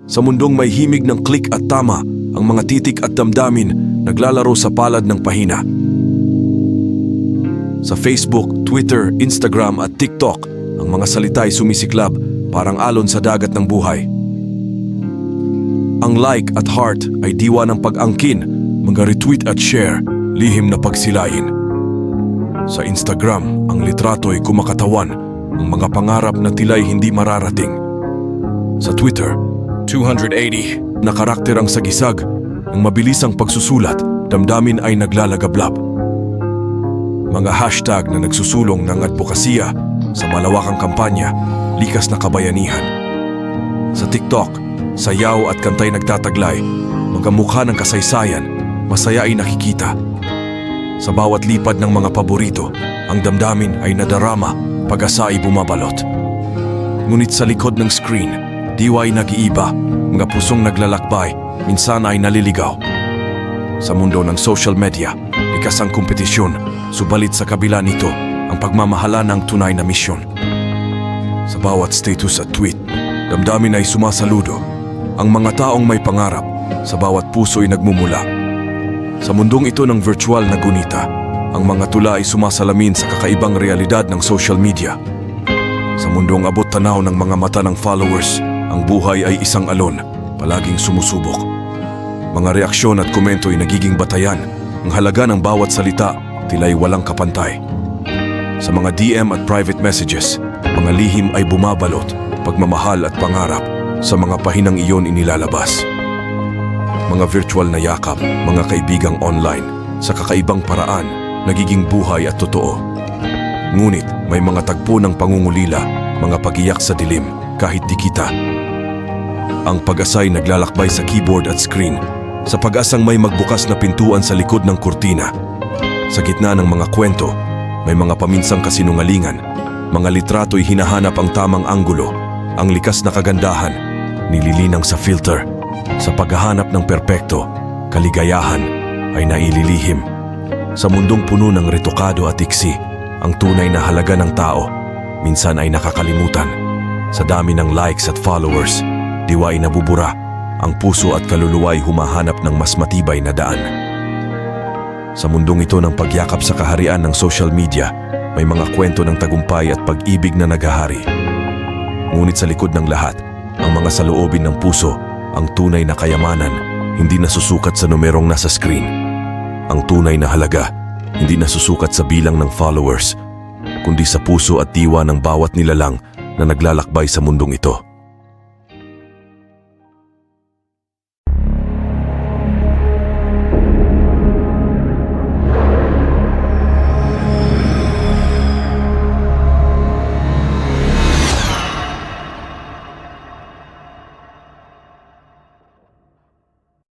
Sa mundong may himig ng click at tama, ang mga titik at damdamin naglalaro sa palad ng pahina. Sa Facebook, Twitter, Instagram at TikTok, ang mga salita ay sumisiklab parang alon sa dagat ng buhay. Ang like at heart ay diwa ng pag-angkin, mga retweet at share, lihim na pagsilayin. Sa Instagram, ang litrato ay kumakatawan, ang mga pangarap na tila'y hindi mararating. Sa Twitter, 280 na karakter ang sagisag, ng mabilisang pagsusulat, damdamin ay naglalagablab. Mga hashtag na nagsusulong ng advokasya sa malawakang kampanya, likas na kabayanihan. Sa TikTok, sayaw at kantay nagtataglay, mga mukha ng kasaysayan, masaya ay nakikita. Sa bawat lipad ng mga paborito, ang damdamin ay nadarama, pag-asa ay bumabalot. Ngunit sa likod ng screen, diwa ay nag-iiba, mga pusong naglalakbay, minsan ay naliligaw. Sa mundo ng social media, likas ang kompetisyon, subalit sa kabila nito, ang pagmamahala ng tunay na misyon. Sa bawat status at tweet, damdamin ay sumasaludo. Ang mga taong may pangarap, sa bawat puso ay nagmumula. Sa mundong ito ng virtual na gunita, ang mga tula ay sumasalamin sa kakaibang realidad ng social media. Sa mundong abot tanaw ng mga mata ng followers, ang buhay ay isang alon, palaging sumusubok. Mga reaksyon at komento ay nagiging batayan. Ang halaga ng bawat salita, tila'y walang kapantay. Sa mga DM at private messages, mga lihim ay bumabalot, pagmamahal at pangarap sa mga pahinang iyon inilalabas. Mga virtual na yakap, mga kaibigang online, sa kakaibang paraan, nagiging buhay at totoo. Ngunit may mga tagpo ng pangungulila, mga pag-iyak sa dilim, kahit di kita. Ang pag-asay naglalakbay sa keyboard at screen, sa pag-asang may magbukas na pintuan sa likod ng kurtina. Sa gitna ng mga kwento, may mga paminsang kasinungalingan, mga litrato'y hinahanap ang tamang anggulo, ang likas na kagandahan, nililinang sa filter. Sa paghahanap ng perpekto, kaligayahan ay naililihim. Sa mundong puno ng retokado at iksi, ang tunay na halaga ng tao, minsan ay nakakalimutan. Sa dami ng likes at followers, diwa ay nabubura, ang puso at kaluluwa ay humahanap ng mas matibay na daan. Sa mundong ito ng pagyakap sa kaharian ng social media, may mga kwento ng tagumpay at pag-ibig na naghahari. Ngunit sa likod ng lahat, ang mga saloobin ng puso, ang tunay na kayamanan, hindi nasusukat sa numerong nasa screen. Ang tunay na halaga, hindi nasusukat sa bilang ng followers, kundi sa puso at diwa ng bawat nilalang na naglalakbay sa mundong ito.